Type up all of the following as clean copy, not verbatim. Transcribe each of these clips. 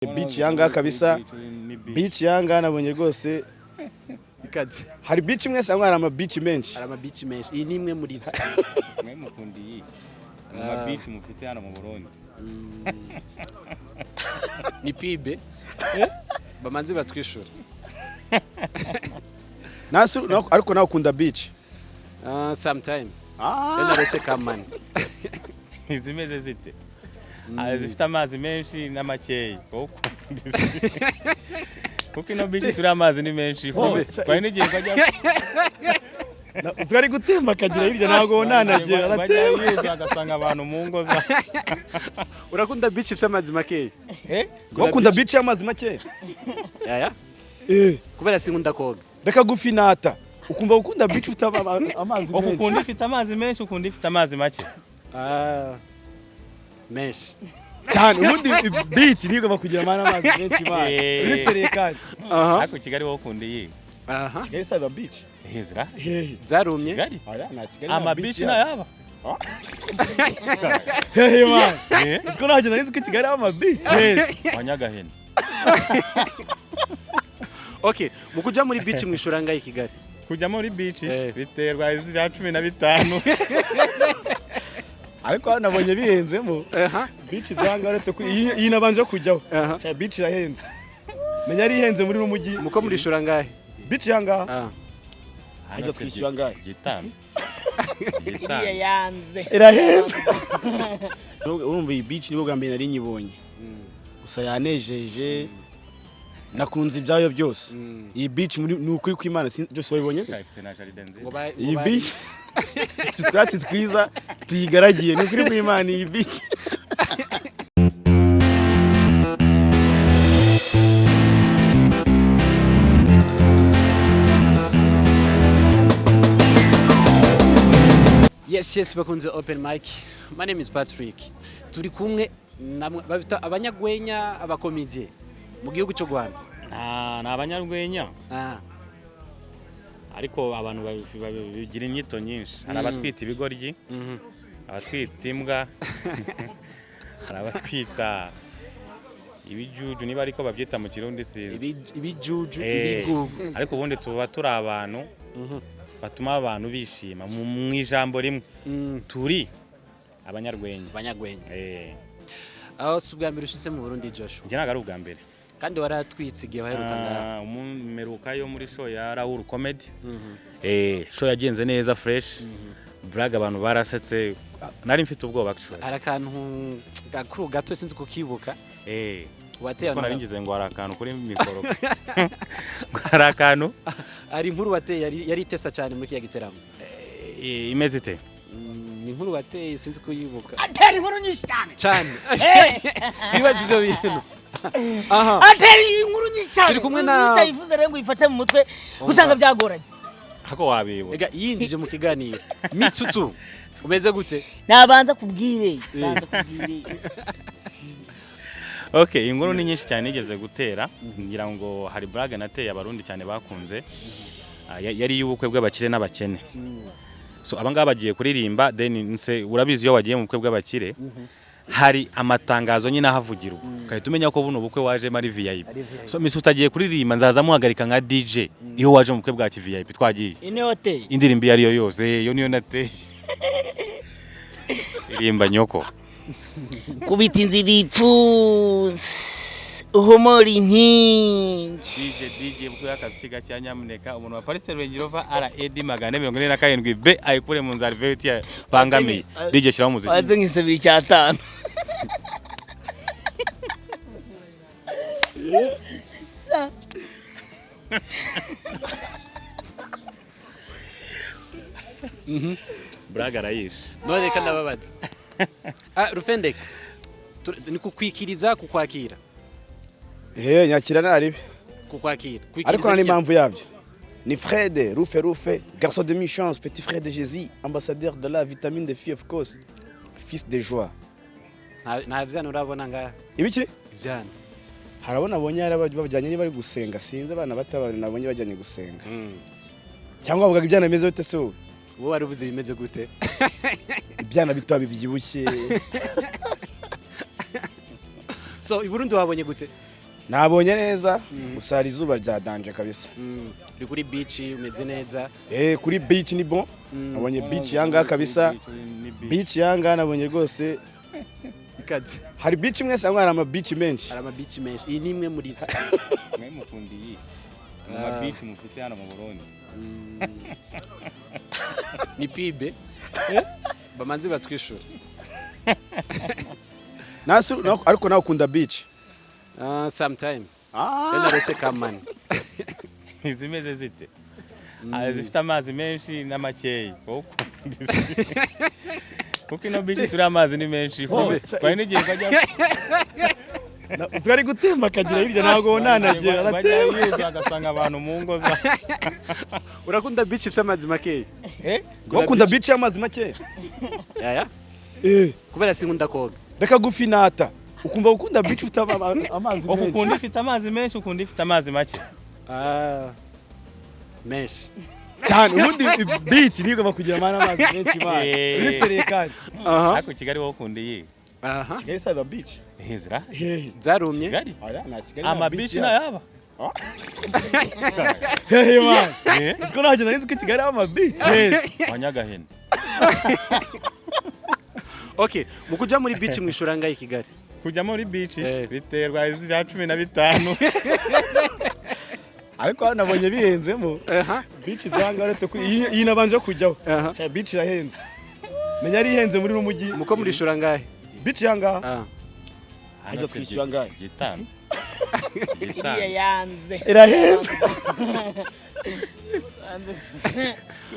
Beach yanga kabisa. Beach yanga nabonye rwose ikaze. Hari beach imwe cyangwa hari ama beach menshi? Hari ama beach menshi. Iyi ni imwe muri zo. Mwe mukundiye. Ama beach mufite hano mu Burundi. Ni pibe. Bamanzi batwishura. Nasu ariko nawe ukunda beach? Sometime. Yana rese kamani. Izimeze zite? Zifite amazi menshi n'amakeyi. Kuko ino beach turi amazi ni menshi hose. Kwa n'igihe bajya Uzari gutemba kagira hirya nago wonanaje aratemba agasanga abantu mu ngo za. Urakunda beach ifite amazi makeyi? Wakunda beach y'amazi makeyi? Yaya? Kubera sinkunda koga. Reka gufinata. Ukumva ukunda beach ufite amazi menshi. Ukunda ifite amazi menshi, ukunda ifite amazi make. Menshi. Cyane ubundi beach nigo bakugira amazi menshi bana. Bisereye kandi. Ariko Kigali wo ukunda iyi. Kigali saba beach. Hezra. Zarumye. Kigali. Na Kigali. Ama beach na yaba. Hehe man. Ko naje nari ko Kigali ama beach. Wanyagahene. Okay, mukuja muri beach mwishura ngaye Kigali. Kujya muri beach biterwa izya 15. Ariko nabonye bihenzemo. Beach zangaretse ku iyi nabanje kujyaho. Cha beach irahenze. Menya ari ihenze muri numujyi. Muko murishura ngahe? Beach yanga. Ajya twishyura ngahe? Gitano. Iriya yanze. Irahenze. Urumva iyi beach nibo gambye nari nyibonye. Gusa yanejeje. Nakunze ibyayo byose. Iyi beach ni ukuri kw'Imana byose wabibonye? Ifite na jaride nziza. Iyi beach tutwatsi twiza tuyigaragiye ni ukuri kw'Imana iyi beach. Yes, bakunze open mic. My name is Patrick. Turi kumwe babita abanyagwenya abakomedie mu gihugu cyo Rwanda. Na abanyarwenya. Ariko abantu bigira inyito nyinshi. Hari abatwita ibigoryi, abatwita imbwa, hari abatwita ibijuju niba ariko babyita mu Kirundi sizi. Ibijuju, ibigugu. Ariko ubundi tuba turi abantu batuma abantu bishima mu ijambo rimwe. Turi abanyarwenya. Abanyagwenya. Aho subwa mbere ushise mu Burundi Joshua. Njye naga ari ubwa mbere. Kandi waratwitse igihe waheruka ngaha. Umumeruka yo muri show ya Rufendeke Comedy. Show yagenze neza fresh. Brag abantu barasetse. Nari mfite ubwoba actually. Arakantu gakuru gato sinzi kukibuka. Wateye nari ngize ngo arakantu kuri mikoro. Arakantu ari inkuru wateye yari itesa cyane muri kiya giteramo. Imeze ite? Ni inkuru wateye sinzi kuyibuka. Atari inkuru nyinshi cyane. Bibaza ibyo bintu. Atari inkuru nyinshi cyane. Turi kumwe na utayivuze rero ngo ifate mu mutwe usanga byagoranye. Hako wabibo. Ega yinjije mu kiganiro. Mitsutsu umeze gute? Nabanza kubwire. Okay, inkuru ni nyinshi cyane igeze gutera ngira ngo hari brag nateye abarundi cyane bakunze. Yari y'ubukwe bw'abakire n'abakene. So abangaba bagiye kuririmba then nse urabizi yo wagiye mu bukwe bw'abakire. Hari amatangazo nyine ahavugirwa. Kahita umenya ko buno bukwe waje mari VIP. So Mitsutsu agiye kuririmba nzaza muhagarika nka DJ iyo waje mu bukwe bwa VIP twagiye. Ine hotel. Indirimbo yari yo yose yo niyo nateye. Irimba nyoko. Kubitinza ibipfunsi. Uhumori inkingi. DJ bukwe akaziga cya Nyamuneka umuntu wa Paris Rangerova RAD 447 B ayikure mu nzara velvet ya bangamiye. DJ shiraho muziki. Waze nkisabira cyatano. Brag arayisha. None kandi ababaza. Rufendeke. Ni kukwikiriza kukwakira. Nyakira naribe. Kukwakira. Ariko nani impamvu yabyo. Ni Fred, Rufe, garçon de mi-chance, petit frère de Jésus, ambassadeur de la vitamine de fille of course, fils de joie. Nta vyana urabona ngaha. Ibiki? Vyana. Harabona abonye bajyanye ni bari gusenga sinze abana batabana nabonye bajyanye gusenga. Cyangwa bavuga ibyana bimeze bite se wowe? Wowe wari uvuze bimeze gute? Ibyana bito bibyibushye. So i Burundi wabonye gute? nabonye neza gusa hari izuba rya danje kabisa. Uri kuri beach umeze neza. Kuri beach ni bon. Nabonye beach yanga kabisa. Beach yanga nabonye rwose ikaze. Hari beach imwe cyangwa hari ama beach menshi? Hari ama beach menshi. Iyi ni imwe muri zo. mwe mukundiye ama beach mufite hano mu Burundi. Ni pibe. Bamanzi batwishura. Nasu ariko nawe ukunda beach? Sometime. Yenda rose kamani. Izimeze zite? Zifite amazi menshi n'amakeyi. Kuko ino beach turi amazi ni menshi hose. Kwa n'igihe kajya Uzari gutemba kagira hirya ntago wonanagira arateye agasanga abantu mu ngo za. Urakunda beach ifite amazi make? Wakunda beach y'amazi make? Yaya? Kubera sinkunda koga. Reka gufinata. Ukumva ukunda beach ufite amazi menshi. Ukunda ifite amazi menshi, ukunda ifite amazi make. Menshi. Cyane ubundi beach nibwo bakugira amazi menshi bana. Bisereye kandi. Ariko Kigali wo kundiye. Kigali saba beach. Hezra. Zarumye. Kigali. Aya na Kigali. Ama beach na yaba. Hey man. Ko naje narinzi ko Kigali ama beach. Wanyagahene. Okay, mukuja muri beach mwishura ngaye Kigali. Kujya muri beach biterwa izya 15. Ariko nabonye bihenzemo. Beach zanga uretse iyi nabanje kujyaho. Beach irahenze. Menya ari ihenze muri rumujyi. Muko muri shura ngahe? Beach yanga. Ajya twishyura ngahe? Gitano. iriya yanze Irahenze.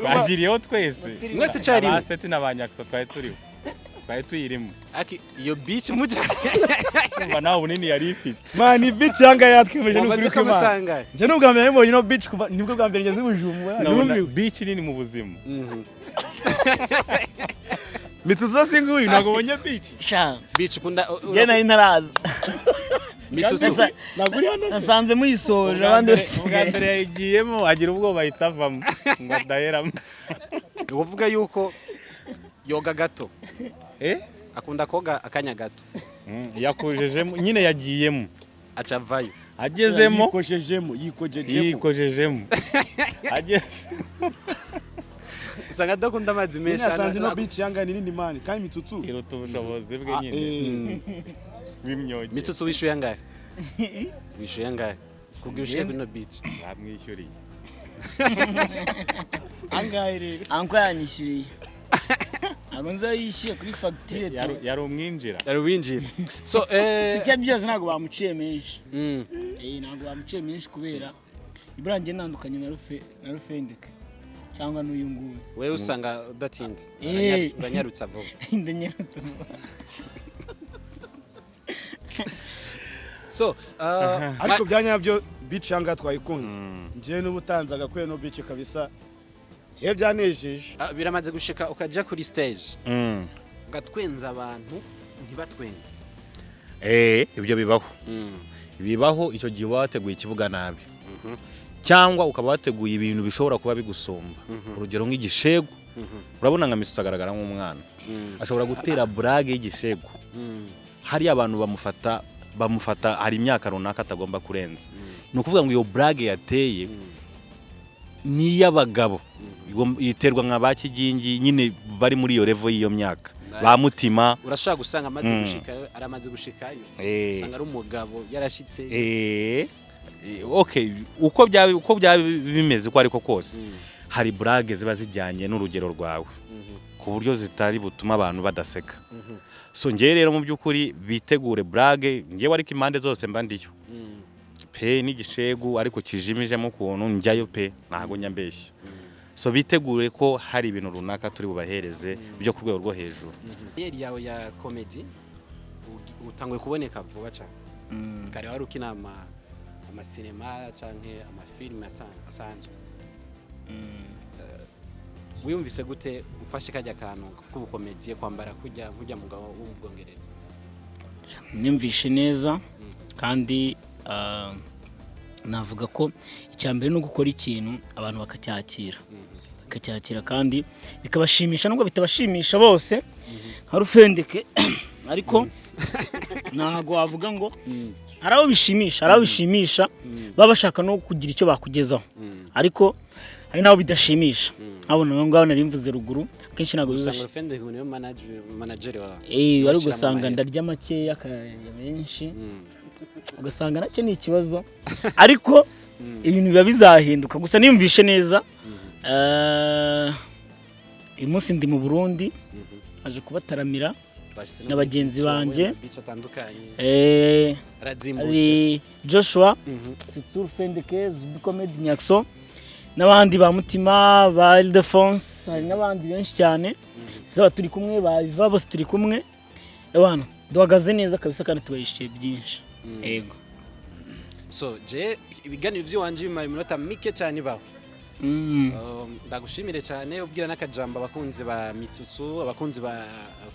Bagiriyeho twese. Mwese cyari. Abaseti n'abanyakso twari turiho. Twari tuyirimo. Aki iyo beach mujya. Kumva nawe bunini yari ifite. Man beach yanga yatwemeje n'ukuri ko masanga. Je n'ubwa mbere mbonye no beach kuva nibwo bwa mbere ngeze Bujumbura. Beach nini mu buzima. Mitsutsu singuyu ntago bonye beach. sha Beach kunda je nari ntaraza Mitsutsu. Naguri hano. nasanze muyisoje abandi Ubwa mbere yagiyemo agira ubwoba ahitavamo ngo adaheramo. Uvuga yuko yoga gato. Akunda koga akanya gato. Yakujejemo nyine yagiyemo. Acavayo. Agezemo yikojejemo. Ageze. Usanga adakunda amazi menshi. Nasanze no beach yanga ni nini man kandi Mitsutsu. Iruta ubushobozi bwe nyine. Wimyoge. Mitsutsu wishuye ngahe? Wishuye ngahe? Kubwira ushiye no beach. Bamwishyuriye. Angahe rero? anko yanyishyuriye ntabwo nzayishyuye kuri fagitire Yari umwinjira. Yari winjira. So sicyo byose ntabwo bamuciye menshi ntabwo bamuciye menshi kubera iburangiye ntandukanye na Rufendeke cyangwa n'uyu nguyu. Wewe usanga udatinda. Uranyarutsa vuba. Ndanyarutsa vuba. So ariko byanyabyo beach yanga twayikunze. Ngiye n'ubutanzaga kwe no beach kabisa. Kiye byanejeje. Biramaze gushika ukaja kuri stage. Ugatwenza abantu ntibatwenge. Ibyo bibaho. Bibaho icyo gihe wateguye ikibuga nabi. Cyangwa ukaba wateguye ibintu bishobora kuba bigusomba. Urugero nk'igishego. Urabona nka Mitsutsu agaragara nk'umwana. Ashobora gutera brage y'igishego. Hari abantu bamufata hari imyaka runaka atagomba kurenza. Ni ukuvuga ngo iyo brage yateye ni y'abagabo. Iterwa nka bakigingi nyine bari muri iyo level y'iyo myaka. Ba mutima urashaka gusanga amaze gushika aramaze gushikayo. Usanga ari umugabo yarashitse. Okay, uko byabi bimeze ko ariko kose. Hari brage ziba zijyanye n'urugero rwawe. Ku buryo zitari butuma abantu badaseka. So ngiye rero mu by'ukuri bitegure brage ngiye ariko impande zose mba ndiyo. Pe n'igishegu ariko kijimijemo ukuntu njyayo pe ntago nyambeshye. So bitegure ko hari ibintu runaka turi bubahereze byo ku rwego rwo hejuru. Yeri yawe ya comedy utangwe kuboneka vuba cyane. Kare wari ukina amasinema canke amafilme asanzwe. Wiyumvise gute ufashe kajya kantu k'ubukomediye kwambara kujya mugabo wo mu Bwongereza? Nyumvishe neza kandi navuga ko icyambere no gukora ikintu abantu bakacyakira kandi bikabashimisha nubwo bitabashimisha bose nka Rufendeke ariko ntago wavuga ngo araho bishimisha baba bashaka no kugira icyo bakugezaho ariko hari naho bidashimisha abona ngo ngabo nari mvuze ruguru kenshi nago usanga Rufendeke niyo manager wa wari gusanga ndarya make akayaga menshi ugasanga nacyo ni ikibazo ariko ibintu biba bizahinduka gusa nimvishe neza uyu munsi ndi mu Burundi aje kubataramira n'abagenzi banje arazimbutse Joshua Mitsutsu Rufendeke Comedy Nyakso n'abandi ba mutima ba Ildefonse hari n'abandi benshi cyane zaba turi kumwe babiva bose turi kumwe abana duhagaze neza kabisa kandi tubayishiye byinshi yego so je ibiganiro by'iwanje bimara iminota mike cyane baho ndagushimire cyane ubwira n'akajambo abakunzi ba Mitsutsu abakunzi ba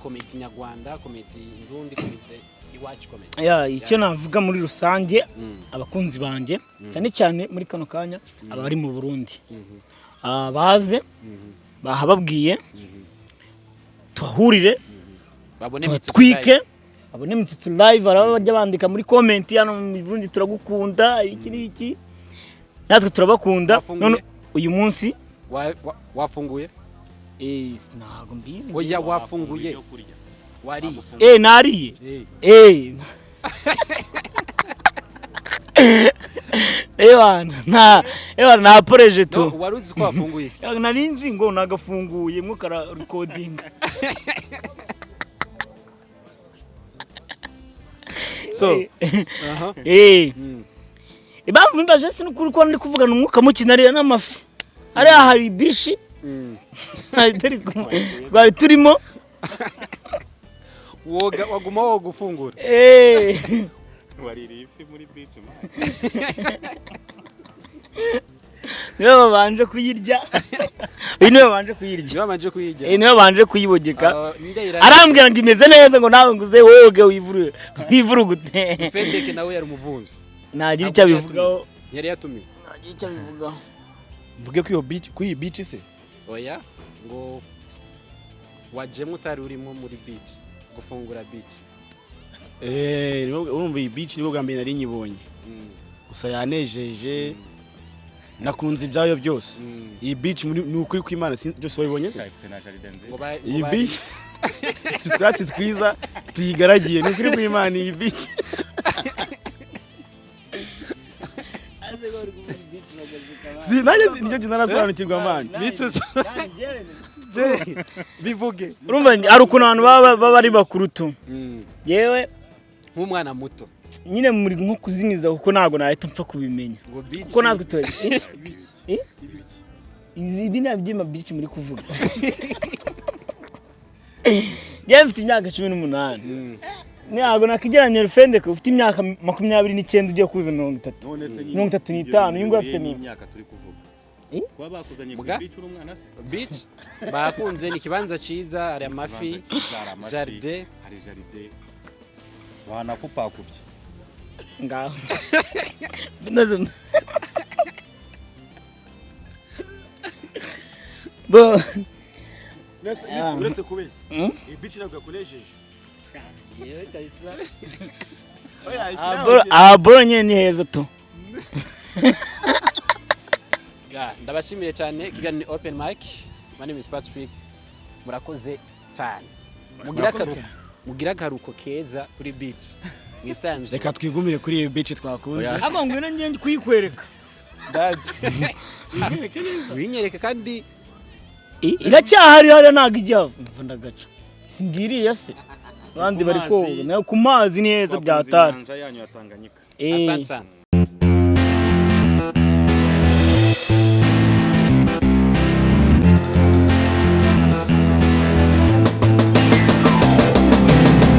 comedy nyarwanda comedy Burundi comedy iwacu comedy icyo navuga muri rusange abakunzi banje cyane cyane muri kano kanya abari mu Burundi baze bahababwiye tuhurire babone Mitsutsu twike abone Mitsutsu live arabajya bandika muri comment hano mu Burundi turagukunda iki natwe turabakunda none uyu munsi wafunguye ntago mbizi oya wafunguye wari nariye na poreje tu waruzi ko wafunguye narinzi ngo nagafunguye mwo kara recording so ibamvu mbaje sinukuri ko ndi kuvugana umwuka mukinarira n'amafi ari ahari bishi twari turimo waguma wo gufungura waririye ifi muri beach niyo babanje kuyirya niyo babanje kuyibogeka arambwira ngo imeze neza ngo nawe nguze woge wivuru gute Rufendeke nawe yari umuvumbi nagira icyo bivugaho yari yatumiwe nagira icyo bivugaho mvuge ko iyo beach kuyi beach se oya ngo wajemo utari urimo muri beach gufungura beach urumva iyi beach nibo gambye nari nyibonye gusa yanejeje nakunze ibyayo byose iyi beach ni ukuri kw'Imana byose wabibonye iyi beach tutwatsi twiza tuyigaragiye ni ukuri kw'Imana iyi beach nicyo kinarasobanukirwa mani bivuge urumva ari ukuntu abantu baba ari bakuru tu yewe nk'umwana muto nyine muri nko kuzimiza kuko ntago nahita mpfa kubimenya kuko natwe turagiye ibi nabyima beach muri kuvuga yewe mfite imyaka 18 ntago nakigeranya Rufendeke ufite imyaka 29 ugiye kuza 35 uyu ngo afite imyaka turi kuvuga kwa bakuzanye ku beach urumwana se beach bakunze ni kibanza ciza ari amafi jardin hari jardin wanakupakubye ngaho binazo bo uretse kubeshya iyi beach ntabwo yakoresheje yewe kabisa aboro nyine ni heza tu ndabashimiye cyane kiganiro open mic my name is Patrick murakoze cyane mugira akaruko keza kuri beach mwisanzwe reka twigumire kuri iyo beach twakunze aba ngwino ngende kuyikwereka winyereka kandi iracyahari hari ntago ijya mvunda gaca simbiriye se abandi bari koga ku mazi ni heza byatari inyanja yanyu ya Tanganyika asante sana